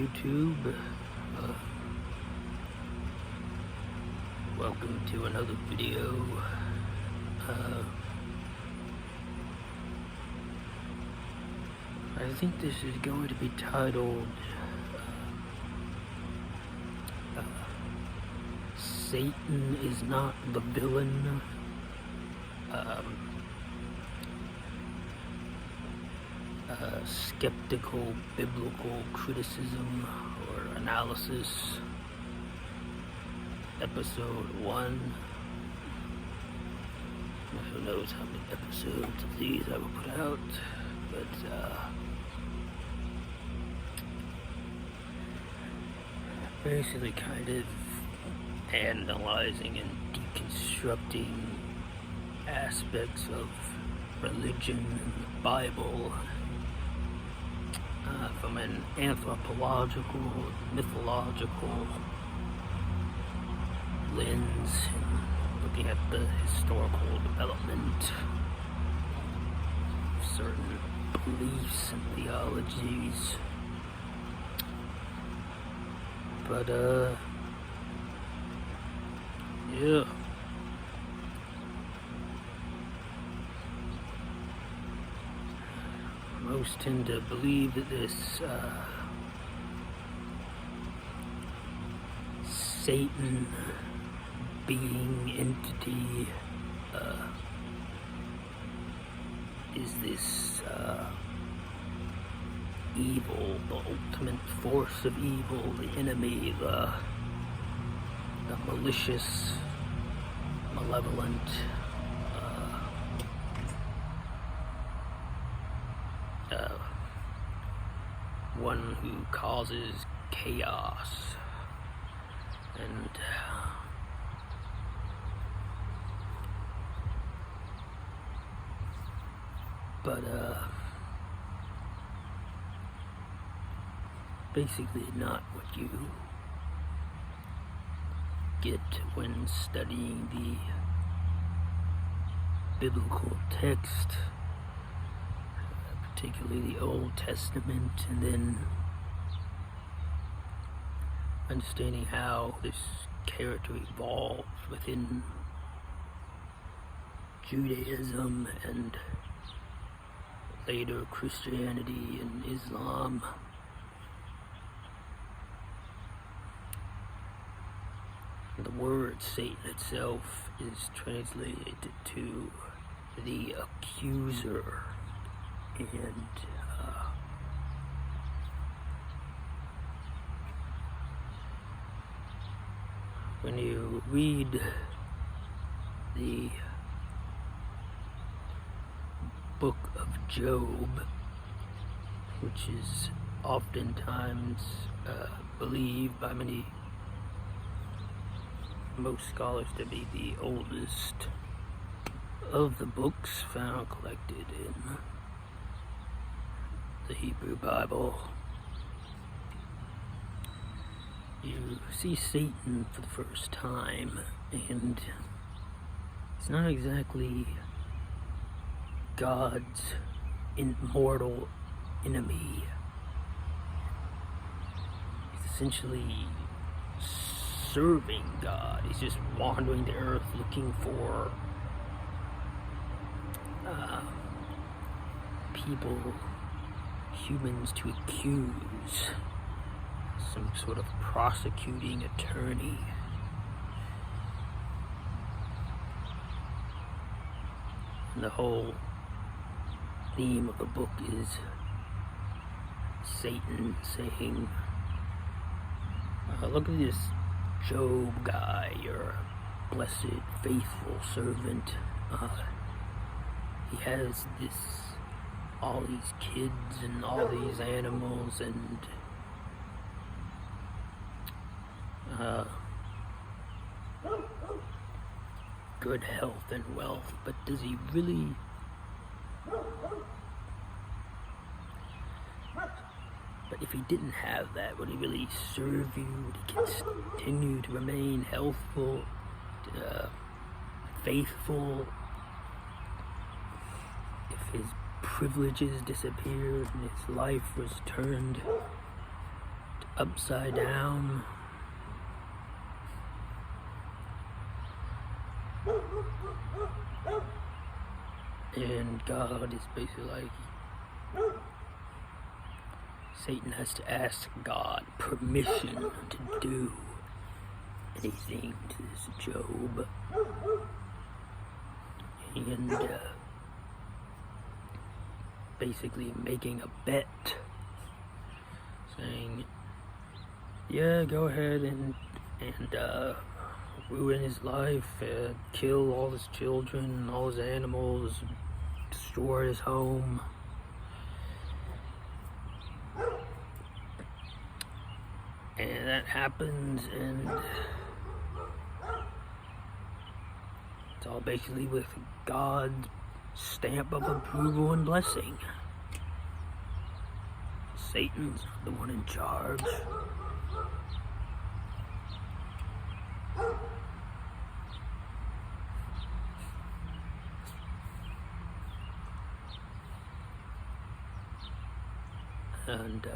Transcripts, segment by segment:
YouTube. Welcome to another video. I think this is going to be titled Satan is Not the Villain. Skeptical biblical criticism or analysis, episode 1. Who knows how many episodes of these I will put out, but basically kind of analyzing and deconstructing aspects of religion and the Bible from an anthropological, mythological lens, and looking at the historical development of certain beliefs and theologies. But yeah. Most tend to believe that this Satan being entity is this evil, the ultimate force of evil, the enemy, the malicious, malevolent, one who causes chaos, and basically not what you get when studying the biblical text, particularly the Old Testament, and then understanding how this character evolved within Judaism and later Christianity and Islam. The word Satan itself is translated to the accuser, and when you read the book of Job, which is oftentimes believed by most scholars to be the oldest of the books found collected in the Hebrew Bible, you see Satan for the first time, and it's not exactly God's immortal enemy. He's essentially serving God. He's just wandering the earth looking for people, humans, to accuse, some sort of prosecuting attorney. And the whole theme of the book is Satan saying, look at this Job guy, your blessed, faithful servant. He has all these kids and all these animals and good health and wealth, but does he really if he didn't have that, would he really serve you? Would he continue to remain healthful, faithful? If his privileges disappeared and his life was turned to upside down. And God is basically like, Satan has to ask God permission to do anything to this Job. And basically making a bet, saying, yeah, go ahead and ruin his life, kill all his children, all his animals, destroy his home. And that happens, and it's all basically with God's stamp of approval and blessing. Satan's the one in charge. And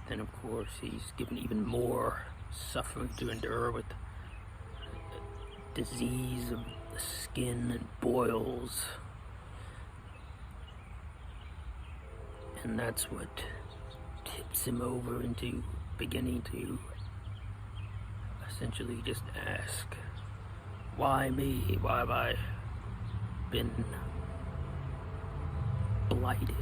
then of course he's given even more suffering to endure with disease of the skin and boils. And that's what tips him over into beginning to essentially just ask, why me? Why have I been blighted?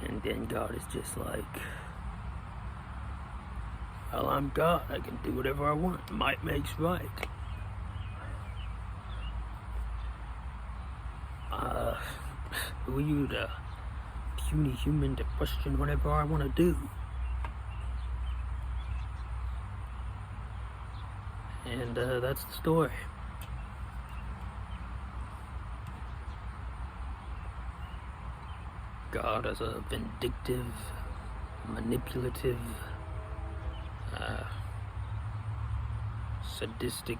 And then God is just like, well, I'm God, I can do whatever I want. Might makes right. Who are you, the puny human, to question whatever I want to do? And that's the story. God as a vindictive, manipulative, sadistic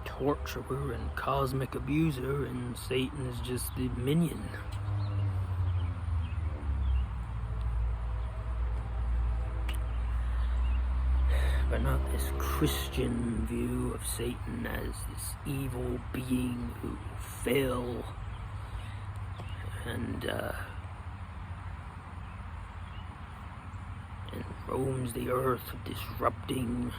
torturer and cosmic abuser, and Satan is just the minion. But not this Christian view of Satan as this evil being who fell and roams the earth, disrupting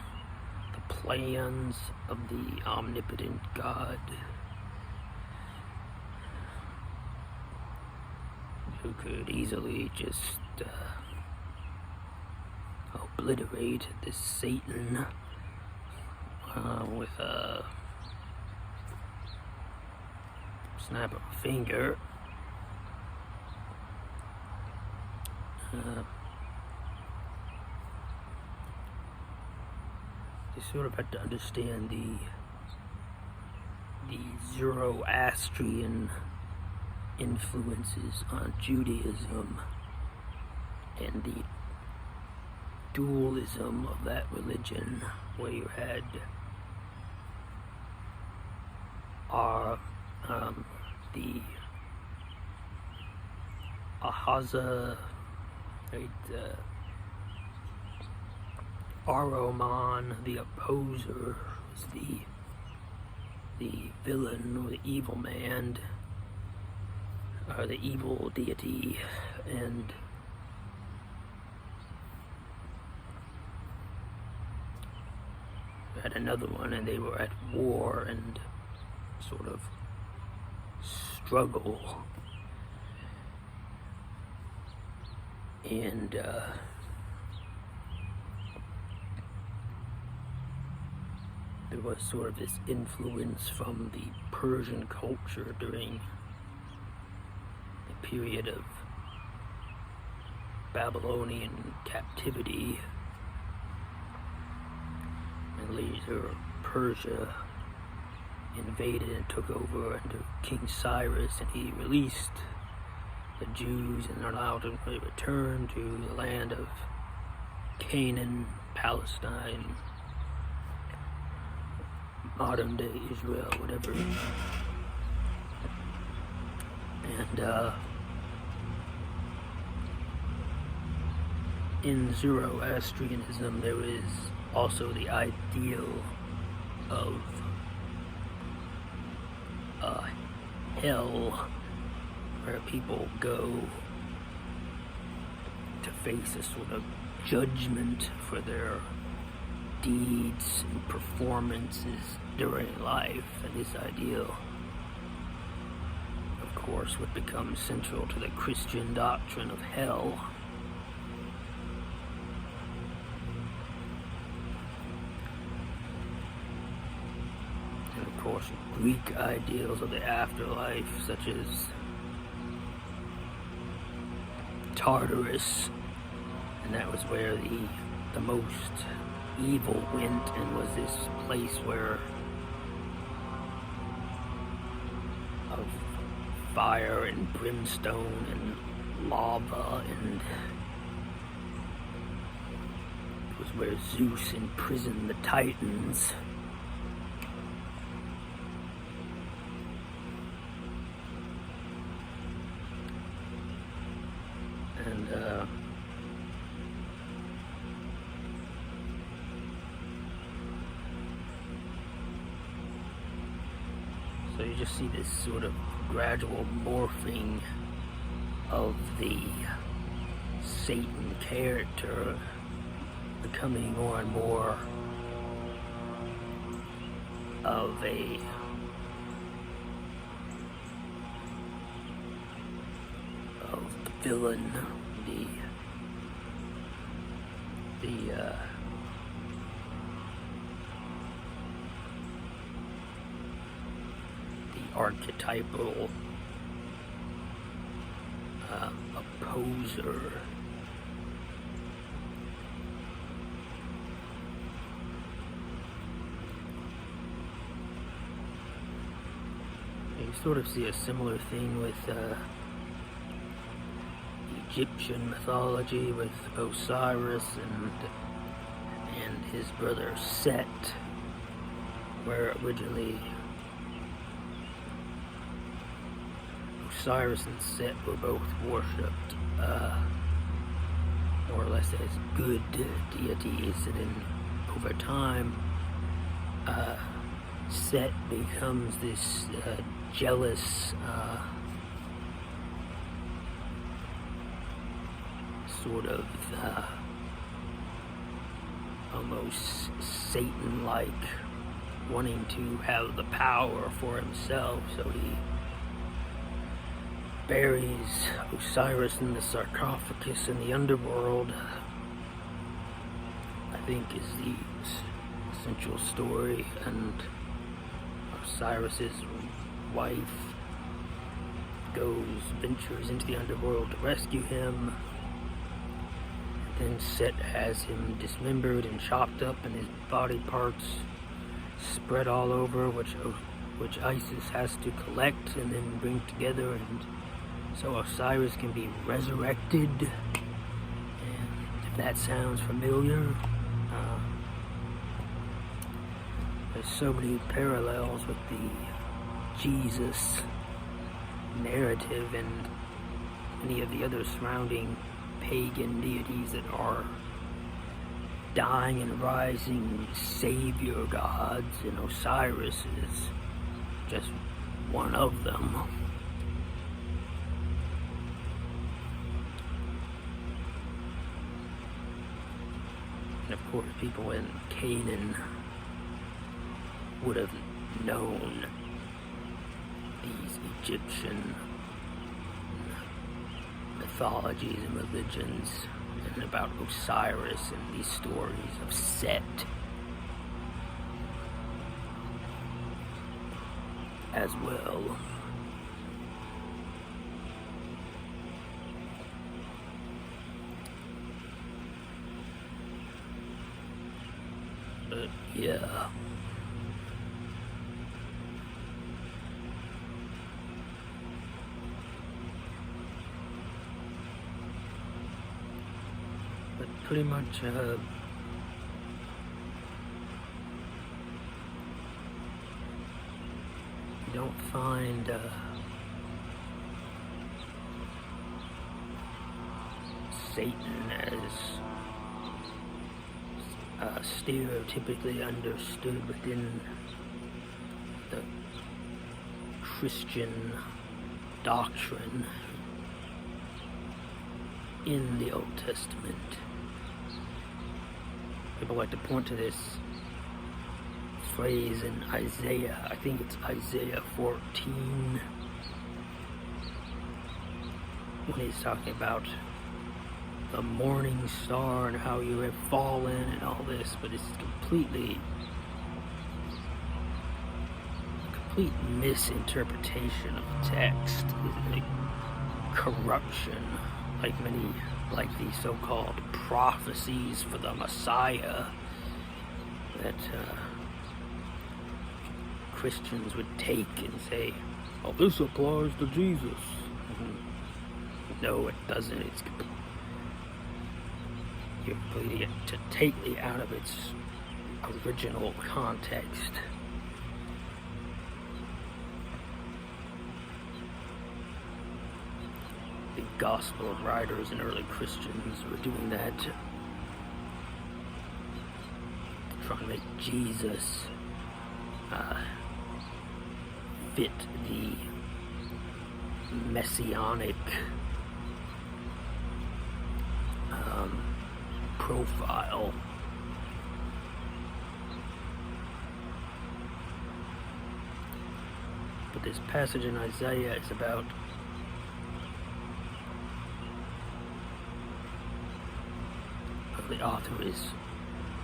the plans of the omnipotent God, who could easily just obliterate this Satan with a snap of a finger. You sort of have to understand the Zoroastrian influences on Judaism and the dualism of that religion, where you had the Ahaza, right, Aroman, the opposer, was the villain or the evil man, or the evil deity, and we had another one, and they were at war and sort of struggle. And there was sort of this influence from the Persian culture during the period of Babylonian captivity, and later Persia, invaded and took over under King Cyrus, and he released the Jews and allowed them to return to the land of Canaan, Palestine, modern day Israel, whatever. And in Zoroastrianism, there is also the ideal of hell, where people go to face a sort of judgment for their deeds and performances during life. And this ideal, of course, would become central to the Christian doctrine of hell. And of course, Greek ideals of the afterlife, such as Tartarus, and that was where the most evil went, and was this place where of fire and brimstone and lava, and it was where Zeus imprisoned the Titans. And so you just see this sort of gradual morphing of the Satan character, becoming more and more of the villain, the archetypal opposer. You sort of see a similar thing with Egyptian mythology, with Osiris and his brother Set, where originally Osiris and Set were both worshipped more or less as good deities, and then over time Set becomes this jealous sort of almost Satan-like, wanting to have the power for himself, so he buries Osiris in the sarcophagus in the underworld. I think is the essential story, and Osiris's wife ventures into the underworld to rescue him. Then Set has him dismembered and chopped up, and his body parts spread all over, which Isis has to collect and then bring together, and so Osiris can be resurrected. And if that sounds familiar, there's so many parallels with the Jesus narrative and many of the other surrounding pagan deities that are dying and rising savior gods, and Osiris is just one of them. And of course, people in Canaan would have known these Egyptian mythologies and religions, and about Osiris and these stories of Set as well. But yeah, pretty much you don't find Satan as stereotypically understood within the Christian doctrine in the Old Testament. People like to point to this phrase in Isaiah, I think it's Isaiah 14, when he's talking about the morning star and how you have fallen and all this, but it's complete misinterpretation of the text. It's like corruption, like these so-called prophecies for the Messiah that Christians would take and say, "Oh, this applies to Jesus." No, it doesn't. You're completely to take it out of its original context. The gospel writers and early Christians were doing that, trying to make Jesus fit the messianic profile. But this passage in Isaiah is about the author is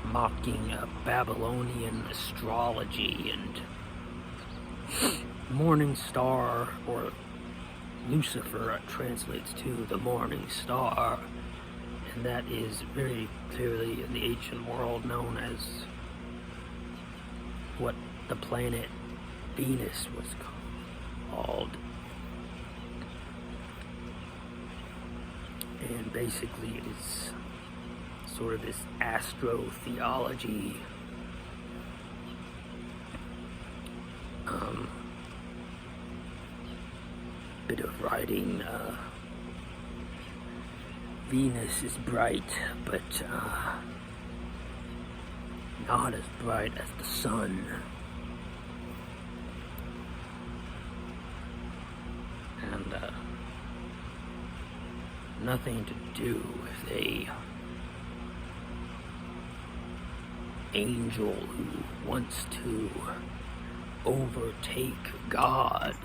mocking Babylonian astrology and morning star, or Lucifer translates to the morning star, and that is very clearly in the ancient world known as what the planet Venus was called. And basically it is sort of this astro-theology bit of writing. Venus is bright, but not as bright as the sun. And nothing to do with a angel who wants to overtake God,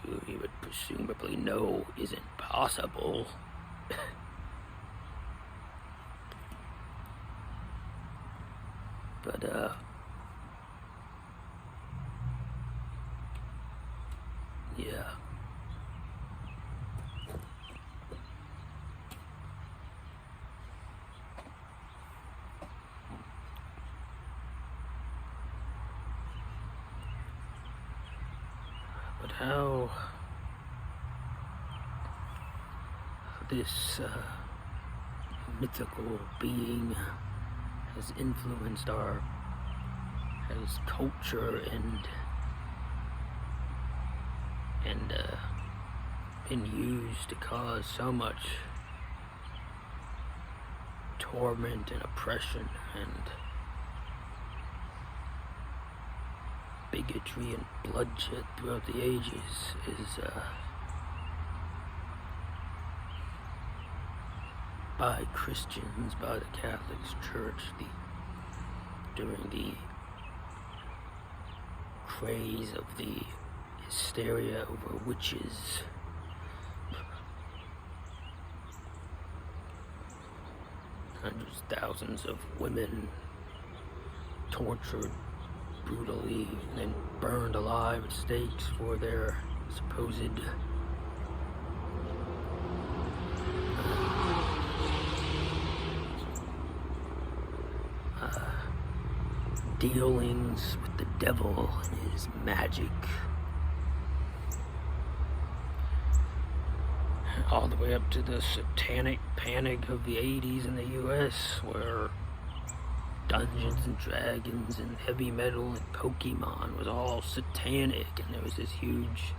who he would presumably know isn't possible. But yeah. But how this mythical being has influenced as culture and been used to cause so much torment and oppression and bigotry and bloodshed throughout the ages is by Christians, by the Catholic Church, during the craze of the hysteria over witches. Hundreds, thousands of women tortured brutally and then burned alive at stakes for their supposed dealings with the devil and his magic. all the way up to the satanic panic of the 80s in the US, where Dungeons and Dragons and heavy metal and Pokemon was all satanic, and there was this huge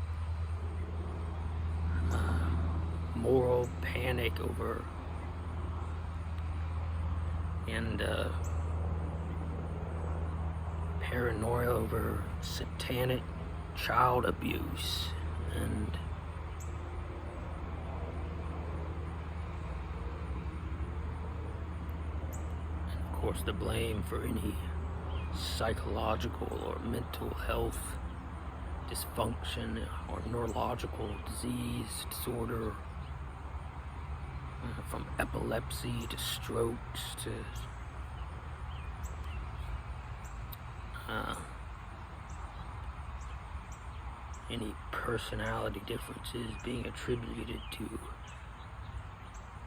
moral panic over and paranoia over satanic child abuse, and of course the blame for any psychological or mental health dysfunction or neurological disease, disorder, from epilepsy to strokes to any personality differences being attributed to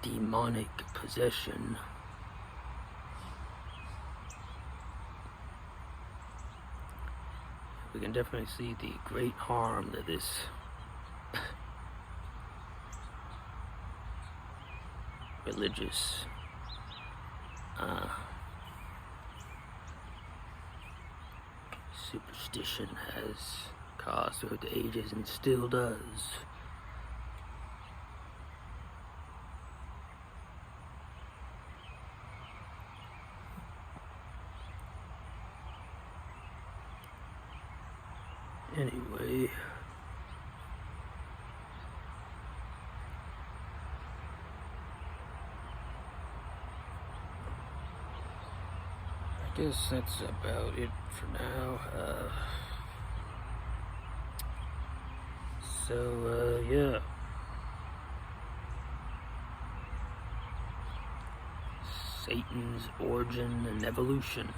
demonic possession. We can definitely see the great harm that this religious superstition has caused throughout the ages and still does. Anyway, I guess that's about it for now. Yeah. Satan's origin and evolution.